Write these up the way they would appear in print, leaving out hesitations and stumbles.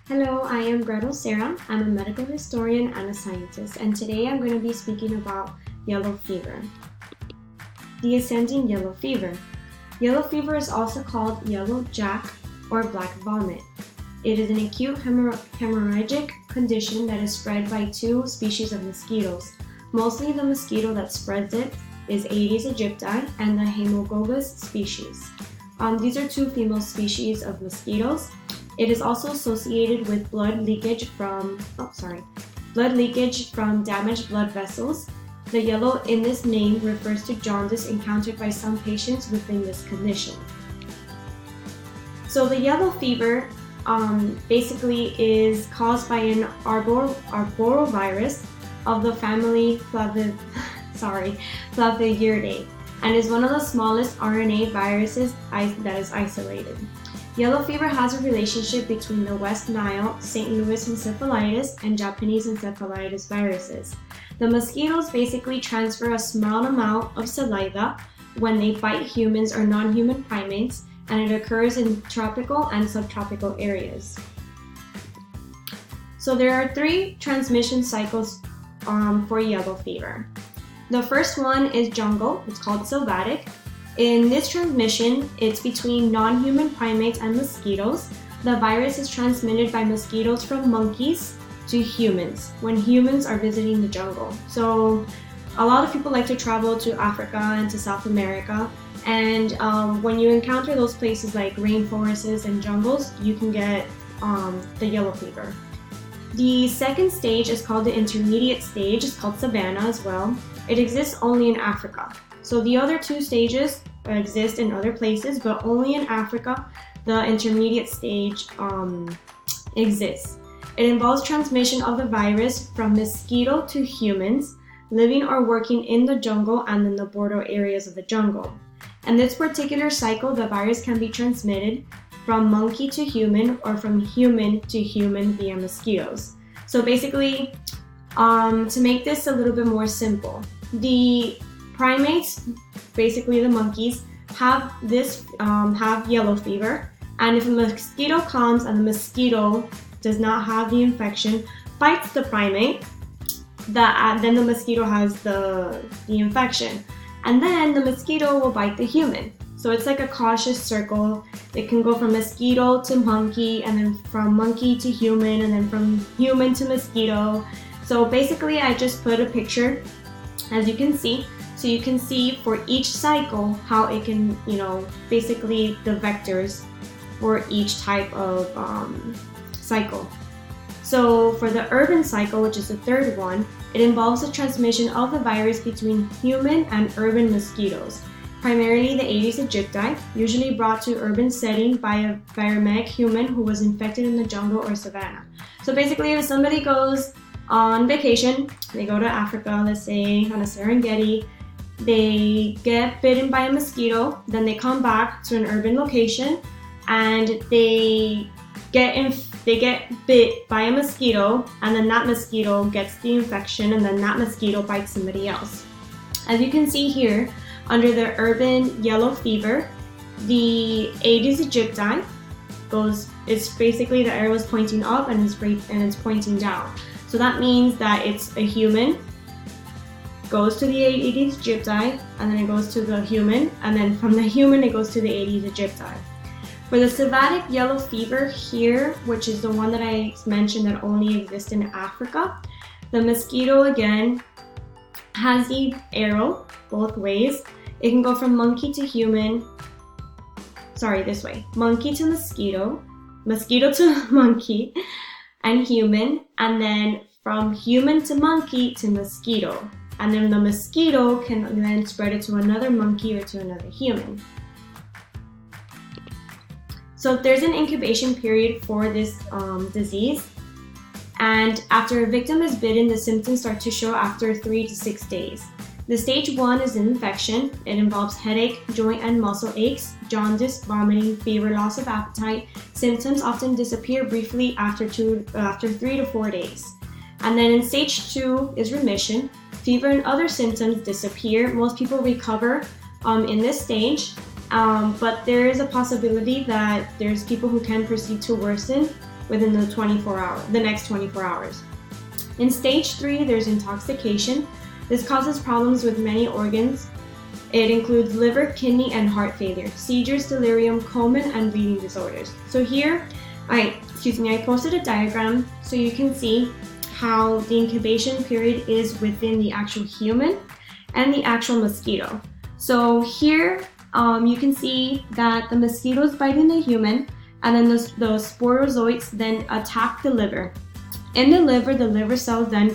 Hello, I am Gretel Sarah. I'm a medical historian and a scientist, and today I'm going to be speaking about yellow fever. The ascending yellow fever. Yellow fever is also called yellow jack or black vomit. It is an acute hemorrhagic condition that is spread by two species of mosquitoes. Mostly the mosquito that spreads it is Aedes aegypti and the Haemophilus species. These are two female species of mosquitoes. It is also associated with blood leakage from damaged blood vessels. The yellow in this name refers to jaundice encountered by some patients within this condition. So the yellow fever basically is caused by an arborovirus of the family Flaviiridae, and is one of the smallest RNA viruses that is isolated. Yellow fever has a relationship between the West Nile, St. Louis encephalitis, and Japanese encephalitis viruses. The mosquitoes basically transfer a small amount of saliva when they bite humans or non-human primates, and it occurs in tropical and subtropical areas. So there are three transmission cycles for yellow fever. The first one is jungle. It's called sylvatic. In this transmission, it's between non-human primates and mosquitoes. The virus is transmitted by mosquitoes from monkeys to humans when humans are visiting the jungle. So a lot of people like to travel to Africa and to South America, and when you encounter those places like rainforests and jungles, you can get the yellow fever. The second stage is called the intermediate stage. It's called savanna as well. It exists only in Africa. So the other two stages exist in other places, but only in Africa the intermediate stage exists. It involves transmission of the virus from mosquito to humans living or working in the jungle and in the border areas of the jungle. And this particular cycle, the virus can be transmitted from monkey to human or from human to human via mosquitoes. So basically, to make this a little bit more simple, the primates, basically the monkeys, have yellow fever, and if a mosquito comes and the mosquito does not have the infection, bites the primate, then the mosquito has the infection, and then the mosquito will bite the human. So it's like a cautious circle. It can go from mosquito to monkey, and then from monkey to human, and then from human to mosquito. So basically I just put a picture, as you can see. So you can see for each cycle how it can, basically the vectors for each type of cycle. So for the urban cycle, which is the third one, it involves the transmission of the virus between human and urban mosquitoes, primarily the Aedes aegypti, usually brought to urban setting by a viremedic human who was infected in the jungle or savanna. So basically, if somebody goes on vacation, they go to Africa, let's say on a Serengeti, they get bitten by a mosquito, then they come back to an urban location and they get bit by a mosquito, and then that mosquito gets the infection, and then that mosquito bites somebody else. As you can see here, under the urban yellow fever, the Aedes aegypti it's basically the arrow is pointing up and it's pointing down. So that means that it's a human, goes to the Aedes aegypti, and then it goes to the human, and then from the human it goes to the Aedes aegypti. For the sylvatic yellow fever here, which is the one that I mentioned that only exists in Africa, the mosquito again has the arrow both ways. It can go from monkey to human, this way, monkey to mosquito, mosquito to monkey, and human, and then from human to monkey to mosquito. And then the mosquito can then spread it to another monkey or to another human. So there's an incubation period for this disease, and after a victim is bitten, the symptoms start to show after 3 to 6 days. The stage 1 is an infection. It involves headache, joint and muscle aches, jaundice, vomiting, fever, loss of appetite. Symptoms often disappear briefly after 3 to 4 days. And then in stage 2 is remission. Fever and other symptoms disappear. Most people recover in this stage. But there is a possibility that there's people who can proceed to worsen within the next 24 hours. In stage 3, there's intoxication. This causes problems with many organs. It includes liver, kidney, and heart failure, seizures, delirium, coma, and bleeding disorders. So here, I posted a diagram so you can see how the incubation period is within the actual human and the actual mosquito. So here, you can see that the mosquito is biting the human, and then the sporozoites then attack the liver. In the liver cells then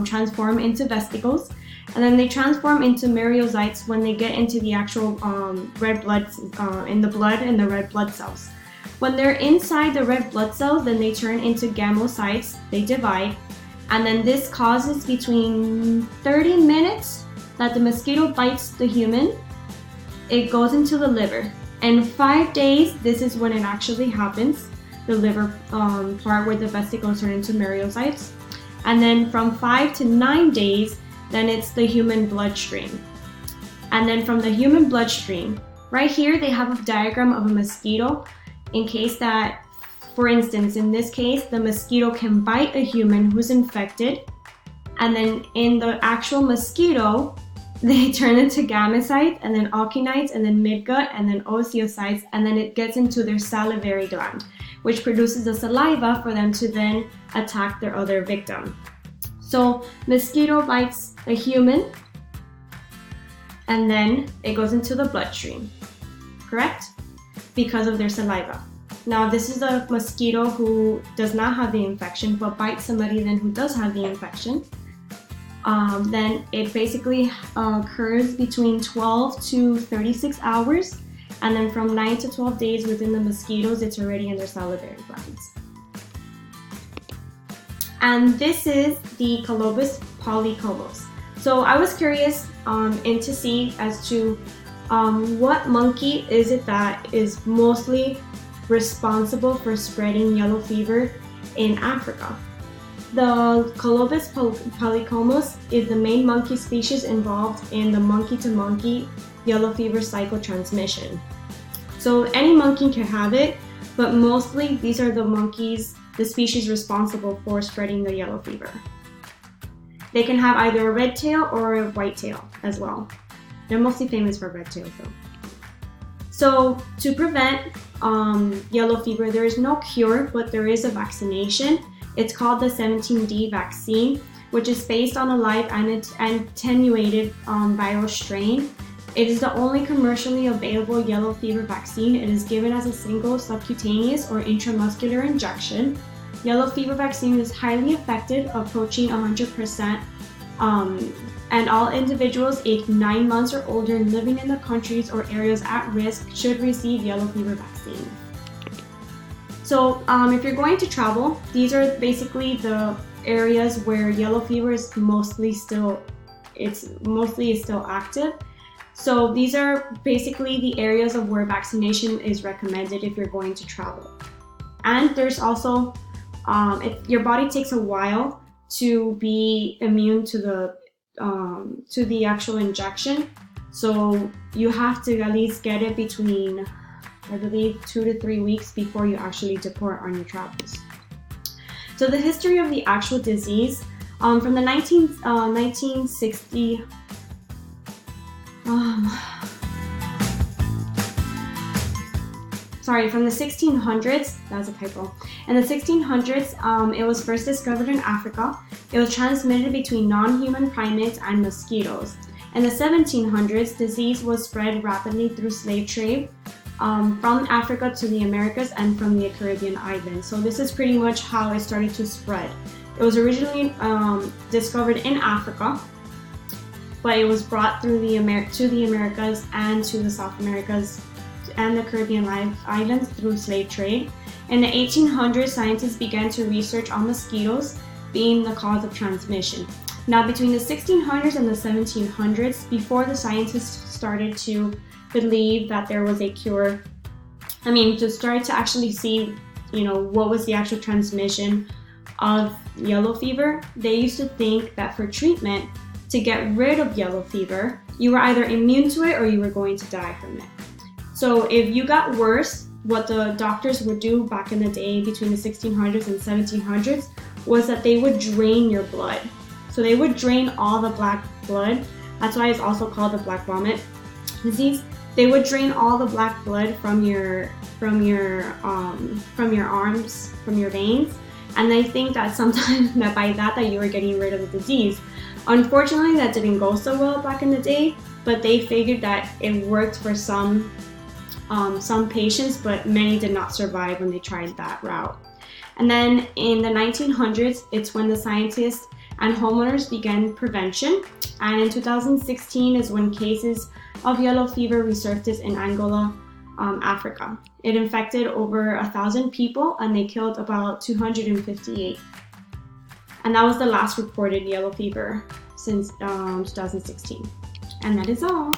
transform into vesicles, and then they transform into myelocytes when they get into the actual red blood in the blood and the red blood cells. When they're inside the red blood cells, then they turn into gamocytes, they divide, and then this causes between 30 minutes that the mosquito bites the human, it goes into the liver. And 5 days, this is when it actually happens, the liver part where the vesicles turn into myelocytes. And then from 5 to 9 days, then it's the human bloodstream. And then from the human bloodstream, right here they have a diagram of a mosquito in case that, for instance, in this case, the mosquito can bite a human who's infected, and then in the actual mosquito, they turn into gamocytes, and then alkynites, and then midgut, and then oocytes, and then it gets into their salivary gland, which produces the saliva for them to then attack their other victim. So mosquito bites a human, and then it goes into the bloodstream, correct? Because of their saliva. Now this is a mosquito who does not have the infection but bites somebody then who does have the infection. Then it basically occurs between 12 to 36 hours, and then from 9 to 12 days within the mosquitoes, it's already in their salivary glands. And this is the Colobus polycomos. So I was curious to see as to what monkey is it that is mostly responsible for spreading yellow fever in Africa. The Colobus polycomos is the main monkey species involved in the monkey-to-monkey yellow fever cycle transmission. So any monkey can have it, but mostly these are the species responsible for spreading the yellow fever. They can have either a red tail or a white tail as well. They're mostly famous for red tails though. So to prevent yellow fever, there is no cure, but there is a vaccination. It's called the 17D vaccine, which is based on a live and attenuated viral strain. It is the only commercially available yellow fever vaccine. It is given as a single subcutaneous or intramuscular injection. Yellow fever vaccine is highly effective, approaching 100%, and all individuals aged 9 months or older living in the countries or areas at risk should receive yellow fever vaccine. So if you're going to travel, these are basically the areas where yellow fever is mostly still active. So these are basically the areas of where vaccination is recommended if you're going to travel. And there's also, your body takes a while to be immune to the actual injection. So you have to at least get it between, I believe, 2 to 3 weeks before you actually depart on your travels. So the history of the actual disease, from the 1960, from the 1600s, that was a typo. In the 1600s, it was first discovered in Africa. It was transmitted between non-human primates and mosquitoes. In the 1700s, disease was spread rapidly through slave trade from Africa to the Americas and from the Caribbean islands. So this is pretty much how it started to spread. It was originally discovered in Africa, but it was brought through to the Americas and to the South Americas and the Caribbean islands through slave trade. In the 1800s, scientists began to research on mosquitoes being the cause of transmission. Now, between the 1600s and the 1700s, before the scientists started to believe that there was a cure, to start to actually see, what was the actual transmission of yellow fever, they used to think that for treatment, to get rid of yellow fever, you were either immune to it or you were going to die from it. So if you got worse, what the doctors would do back in the day between the 1600s and 1700s was that they would drain your blood. So they would drain all the black blood. That's why it's also called the black vomit disease. They would drain all the black blood from your arms, from your veins, and they think that sometimes that by that you were getting rid of the disease. Unfortunately, that didn't go so well back in the day, but they figured that it worked for some patients, but many did not survive when they tried that route. And then in the 1900s, it's when the scientists and homeowners began prevention. And in 2016 is when cases of yellow fever resurfaced in Angola, Africa. It infected over 1,000 people and they killed about 258. And that was the last reported yellow fever since 2016. And that is all.